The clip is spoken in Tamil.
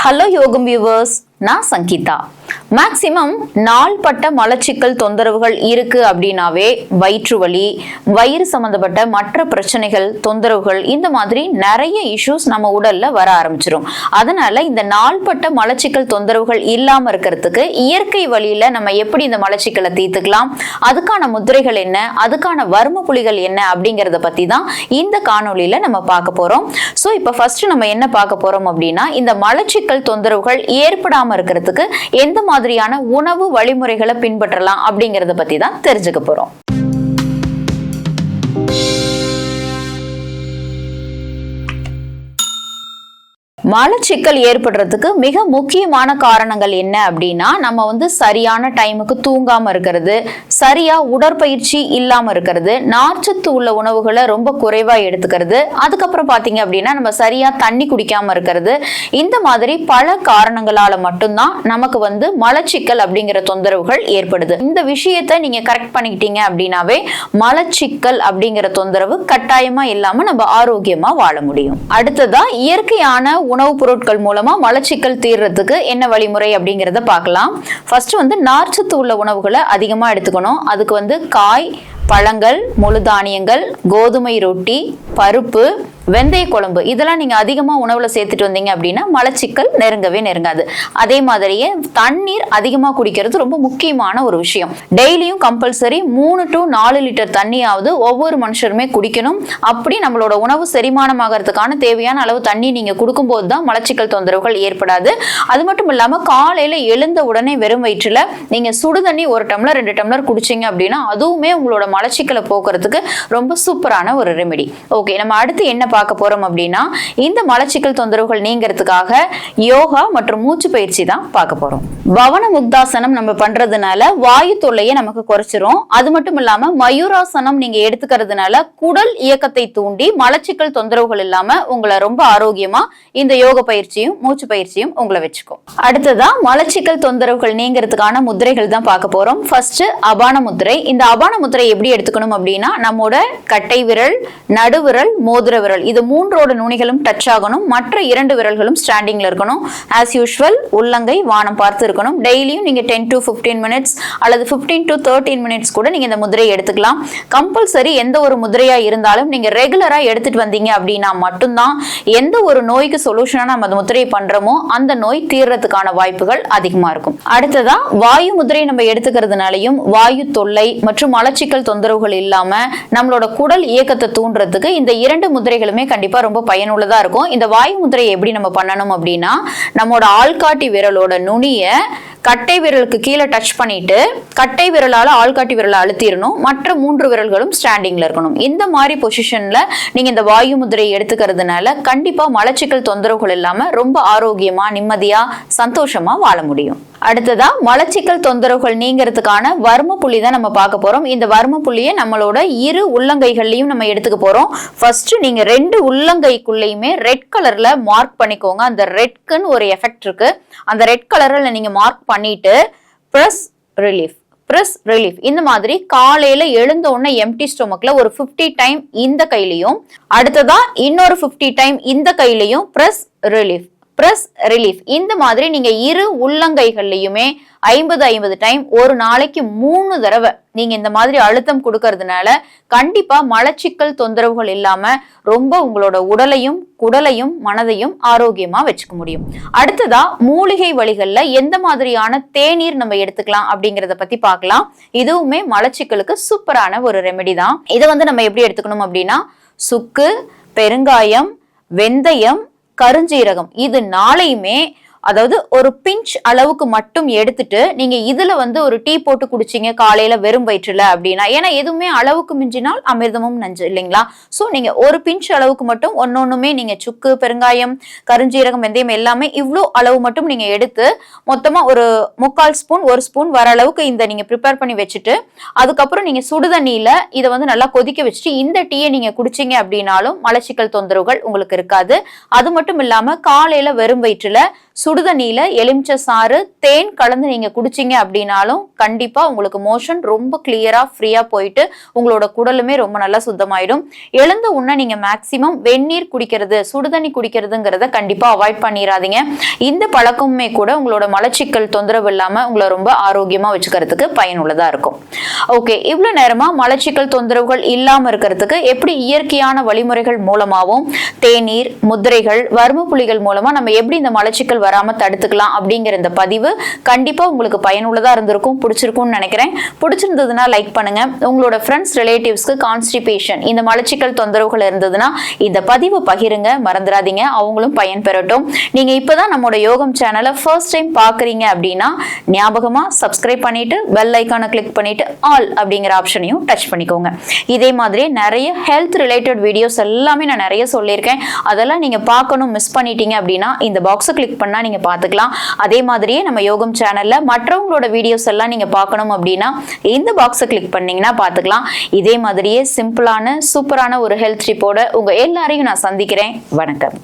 ஹலோ யோகம் வியூவர்ஸ், நான் சங்கீதா. மேக்சிமம் நாள்பட்ட மலச்சிக்கல் தொந்தரவுகள் இருக்கு அப்படின்னாவே வயிற்று வலி, வயிறு சம்பந்தப்பட்ட மற்ற பிரச்சனைகள், தொந்தரவுகள், இந்த மாதிரி நிறைய இஷ்யூஸ் நம்ம உடல்ல வர ஆரம்பிச்சிடும். அதனால இந்த நாள்பட்ட மலச்சிக்கல் தொந்தரவுகள் இல்லாம இருக்கிறதுக்கு இயற்கை வழியில நம்ம எப்படி இந்த மலச்சிக்கலை தீர்த்துக்கலாம், அதுக்கான முத்திரைகள் என்ன, அதுக்கான வர்ம புலிகள் என்ன அப்படிங்கறத பத்தி தான் இந்த காணொலியில நம்ம பார்க்க போறோம். ஸோ இப்போ ஃபர்ஸ்ட் நம்ம என்ன பார்க்க போறோம் அப்படின்னா, இந்த மலச்சிக்கல் தொந்தரவுகள் ஏற்படாம இருக்கிறதுக்கு எந்த மாதிரியான உணவு வழிமுறைகளை பின்பற்றலாம் அப்படிங்கறத பத்தி தான் தெரிஞ்சுக்க போறோம். மலச்சிக்கல் ஏற்படுறதுக்கு மிக முக்கியமான காரணங்கள் என்ன அப்படின்னா, நம்ம சரியான டைமுக்கு தூங்காம இருக்கிறது, சரியா உடற்பயிற்சி இல்லாம இருக்கிறது, நார்ச்சத்து உள்ள உணவுகளை ரொம்ப குறைவா எடுத்துக்கிறது, அதுக்கப்புறம் பாத்தீங்க அப்படின்னா நம்ம சரியா தண்ணி குடிக்காம இருக்கிறது. இந்த மாதிரி பல காரணங்களால மட்டும்தான் நமக்கு மலச்சிக்கல் அப்படிங்கிற தொந்தரவுகள் ஏற்படுது. இந்த விஷயத்தை நீங்க கரெக்ட் பண்ணிக்கிட்டீங்க அப்படின்னாவே மலச்சிக்கல் அப்படிங்கிற தொந்தரவு கட்டாயமா இல்லாம நம்ம ஆரோக்கியமா வாழ முடியும். அடுத்ததா இயற்கையான உணவுப் பொருட்கள் மூலமா மலச்சிக்கல் தீர்றதுக்கு என்ன வழிமுறை அப்படிங்கறத பார்க்கலாம். ஃபர்ஸ்ட் நார்ச்சத்து உள்ள உணவுகளை அதிகமா எடுத்துக்கணும். அதுக்கு காய், பழங்கள், முழு தானியங்கள், கோதுமை ரொட்டி, பருப்பு, வெந்தய குழம்பு, இதெல்லாம் நீங்க அதிகமா உணவுல சேர்த்துட்டு வந்தீங்க அப்படின்னா மலச்சிக்கல் நெருங்கவே நெருங்காது. அதே மாதிரியே தண்ணீர் அதிகமா குடிக்கிறது ரொம்ப முக்கியமான ஒரு விஷயம். டெய்லியும் கம்பல்சரி 3 to 4 லிட்டர் தண்ணியாவது ஒவ்வொரு மனுஷருமே குடிக்கணும். அப்படி நம்மளோட உணவு செரிமானம் ஆகிறதுக்கான தேவையான அளவு தண்ணி நீங்க கொடுக்கும்போது தான் மலச்சிக்கல் தொந்தரவுகள் ஏற்படாது. அது மட்டும் இல்லாம காலையில எழுந்த உடனே வெறும் வயிற்றுல நீங்க சுடு தண்ணி 1 டம்ளர் 2 டம்ளர் குடிச்சீங்க அப்படின்னா அதுவுமே உங்களோட மலச்சிக்கலை போக்குறதுக்கு ரொம்ப சூப்பரான ஒரு ரெமெடி. ஓகே, நம்ம அடுத்து என்ன பார்க்க போறோம் அப்படின்னா, இந்த மலச்சிக்கல் தொந்தரவுகள் நீங்கிறதுக்காக யோகா மற்றும் மூச்சு பயிற்சி தான் பார்க்க போறோம். பவன முக்தாசனம் நம்ம பண்றதுனால வாயு தொல்லையை நமக்கு குறைச்சிரும். அது மட்டும் இல்லாம மயூராசனம் நீங்க எடுத்துக்கிறதுனால குடல் இயக்கத்தை தூண்டி மலச்சிக்கல் தொந்தரவுகள் இல்லாம உங்களை ரொம்ப ஆரோக்கியமா இந்த யோக பயிற்சியும் மூச்சு பயிற்சியும் உங்களை வச்சுக்கும். அடுத்ததா மலச்சிக்கல் தொந்தரவுகள் நீங்கிறதுக்கான முத்திரைகள் தான் பார்க்க போறோம். ஃபர்ஸ்ட் அபான முத்திரை. இந்த அபான முத்திரை எப்படி எடுத்துக்கணும் அப்படின்னா, நம்மோட கட்டை விரல், நடுவிரல், மோதிர விரல், இது 3ஓட நுனிகளும் டச் ஆகணும். மற்ற 2 விரல்களும் ஸ்டாண்டிங்ல இருக்கணும். ஆஸ் யூஷுவல் உள்ளங்கை வானம் பார்த்து இருக்கணும். டெய்லியும் நீங்க 10 to 15 மினிட்ஸ் அல்லது 15 to 13 மினிட்ஸ் கூட நீங்க இந்த முதிரையை எடுத்துக்கலாம். கம்பல்சரி எந்த ஒரு முதிரையா இருந்தாலும் நீங்க ரெகுலரா எடுத்துட்டு வந்தீங்க அப்படின்னா மட்டும்தான் எந்த ஒரு நோய்க்கு சொல்யூஷனா நம்ம அந்த முதிரையை பண்றோமோ அந்த நோய் தீர்றதுக்கான வாய்ப்புகள் அதிகமா இருக்கும். அடுத்ததா வாயு முதிரை நம்ம எடுத்துக்கிறதுனாலையும் வாயு தொல்லை மற்றும் மலச்சிக்கல் தொந்தரவுகள் இல்லாம நம்மளோட குடல் இயக்கத்தை தூண்டுறதுக்கு இந்த 2 முதிரைகளுமே கண்டிப்பா ரொம்ப பயனுள்ளதா இருக்கும். இந்த வாயு முதிரையை எப்படி நம்ம பண்ணணும் அப்படின்னா, நம்மளோட ஆள்காட்டி விரலோட நுனிய கட்டை விரலுக்கு கீழே டச் பண்ணிட்டு கட்டை விரலால ஆள்காட்டி விரலை அழுத்திடணும். மற்ற 3 விரல்களும் ஸ்டாண்டிங்ல இருக்கணும். இந்த மாதிரி பொசிஷன்ல நீங்க இந்த வாயு முதிரையை எடுத்துக்கிறதுனால கண்டிப்பா மலச்சிக்கல் தொந்தரவுகள் இல்லாம ரொம்ப ஆரோக்கியமா, நிம்மதியா, சந்தோஷமா வாழ முடியும். அடுத்ததா மலச்சிக்கல் தொந்தரவுகள் நீங்கிறதுக்கான வர்ம புள்ளி தான் நம்ம பார்க்க போறோம். இந்த வர்ம புள்ளியை நம்மளோட 2 உள்ளங்கைகள்லயும் நம்ம எடுத்துக்க போறோம். ஃபர்ஸ்ட் நீங்க 2 உள்ளங்கைக்குள்ளேயுமே ரெட் கலர்ல மார்க் பண்ணிக்கோங்க. அந்த ரெட்க்குன்னு ஒரு எஃபெக்ட் இருக்கு. அந்த ரெட் கலர்ல நீங்க மார்க் பண்ணிட்டு பிரஸ் ரிலீஃப் இந்த மாதிரி காலையில எழுந்த உடனே எம்டி ஸ்டொமக்ல ஒரு 50 டைம் இந்த கையிலையும், அடுத்ததா இன்னொரு 50 டைம் இந்த கையிலையும் பிரஸ் ரிலீஃப் இந்த மாதிரி நீங்க 2 உள்ளங்கைகள்லயுமே 50 டைம் ஒரு நாளைக்கு 3 தடவை நீங்க இந்த மாதிரி அழுத்தம் கொடுக்கறதுனால கண்டிப்பா மலச்சிக்கல் தொந்தரவுகள் இல்லாம ரொம்ப உங்களோட உடலையும் குடலையும் மனதையும் ஆரோக்கியமா வச்சுக்க முடியும். அடுத்ததா மூலிகை வழிகள்ல எந்த மாதிரியான தேநீர் நம்ம எடுத்துக்கலாம் அப்படிங்கறத பத்தி பார்க்கலாம். இதுவுமே மலச்சிக்கலுக்கு சூப்பரான ஒரு ரெமெடி தான். இதை நம்ம எப்படி எடுத்துக்கணும் அப்படின்னா, சுக்கு, பெருங்காயம், வெந்தயம், கருஞ்சீரகம், இது 4யுமே அதாவது ஒரு பிஞ்ச் அளவுக்கு மட்டும் எடுத்துட்டு நீங்க இதுல ஒரு டீ போட்டு குடிச்சீங்க காலையில வெறும் வயிற்றுல அப்படின்னா, ஏன்னா எதுவுமே அளவுக்கு மிஞ்சினால் அமிர்தமும் நஞ்சு இல்லைங்களா? சோ நீங்க ஒரு பிஞ்ச் அளவுக்கு மட்டும் ஒன்னொன்னுமே நீங்க சுக்கு, பெருங்காயம், கருஞ்சீரகம், வெந்தயம் எல்லாமே இவ்வளோ அளவு மட்டும் நீங்க எடுத்து மொத்தமா ஒரு 3/4 ஸ்பூன் 1 ஸ்பூன் வர அளவுக்கு இந்த நீங்க ப்ரிப்பேர் பண்ணி வச்சுட்டு அதுக்கப்புறம் நீங்க சுடுதண்ணியில இதை நல்லா கொதிக்க வச்சுட்டு இந்த டீயை நீங்க குடிச்சீங்க அப்படின்னாலும் மலச்சிக்கல் தொந்தரவுகள் உங்களுக்கு இருக்காது. அது மட்டும் இல்லாம காலையில வெறும் வயிற்றுல சுடுதண்ணியில எலுமிச்சை சாறு தேன் கலந்து நீங்க குடிச்சீங்க அப்படின்னாலும் கண்டிப்பா உங்களுக்கு மோஷன் ரொம்ப கிளியரா ஃப்ரீயா போயிட்டு உங்களோட குடலுமே ரொம்ப நல்லா சுத்தமாயிடும். எழுந்த உடனே நீங்க மேக்சிமம் வெந்நீர் குடிக்கிறது, சுடுதண்ணி குடிக்கிறதுங்கிறத கண்டிப்பா அவாய்ட் பண்ணிடாதீங்க. இந்த பழக்கமுமே கூட உங்களோட மலச்சிக்கல் தொந்தரவு இல்லாம உங்களை ரொம்ப ஆரோக்கியமா வச்சுக்கிறதுக்கு பயனுள்ளதா இருக்கும். ஓகே, இவ்வளவு நேரமா மலச்சிக்கல் தொந்தரவுகள் இல்லாம இருக்கிறதுக்கு எப்படி இயற்கையான வழிமுறைகள் மூலமாவும் தேநீர், முத்திரைகள், வர்ம புலிகள் மூலமா நம்ம எப்படி இந்த மலச்சிக்கல் வராம தடுத்துக்கலாம் அப்படிங்கிற இந்த பதிவு கண்டிப்பா உங்களுக்கு பயனுள்ளதா இருந்திருக்கும், பிடிச்சிருக்கும்னு நினைக்கிறேன். பிடிச்சிருந்ததுன்னா லைக் பண்ணுங்க. உங்களோட ஃப்ரெண்ட்ஸ், ரிலேட்டிவ்ஸ்க்கு கான்ஸ்டிபேஷன், இந்த மலச்சிக்கல் தொந்தரவுகள் இருந்ததுன்னா இந்த பதிவை பகிருங்க, மறந்துடாதீங்க, அவங்களும் பயன் பெறட்டும். நீங்க இப்பதான் நம்மளோட யோகம் சேனலை ஃபர்ஸ்ட் டைம் பாக்குறீங்க அப்படின்னா ஞாபகமா சப்ஸ்கிரைப் பண்ணிட்டு பெல் ஐக்கானை கிளிக் பண்ணிட்டு ஆல் அப்படிங்கிற ஆப்ஷனையும் டச் பண்ணிக்கோங்க. இதே மாதிரி நிறைய ஹெல்த் ரிலேட்டட் வீடியோஸ் எல்லாமே நான் நிறைய சொல்லியிருக்கேன். அதெல்லாம் நீங்க பார்க்கணும், மிஸ் பண்ணிட்டீங்க அப்படின்னா இந்த பாக்ஸை கிளிக் பண்ணா நீங்க பார்த்துக்கலாம். அதே மாதிரியே நம்ம யோகம் சேனல்ல மற்றவங்களோட வீடியோஸ் எல்லாம் நீங்க பார்க்கணும் அப்படின்னா இந்த பாக்ஸை கிளிக் பண்ணீங்கன்னா பார்த்துக்கலாம். இதே மாதிரியே சிம்பிளான சூப்பரான ஒரு ஹெல்த் டிப்போட உங்க எல்லாரையும் நான் சந்திக்கிறேன். வணக்கம்.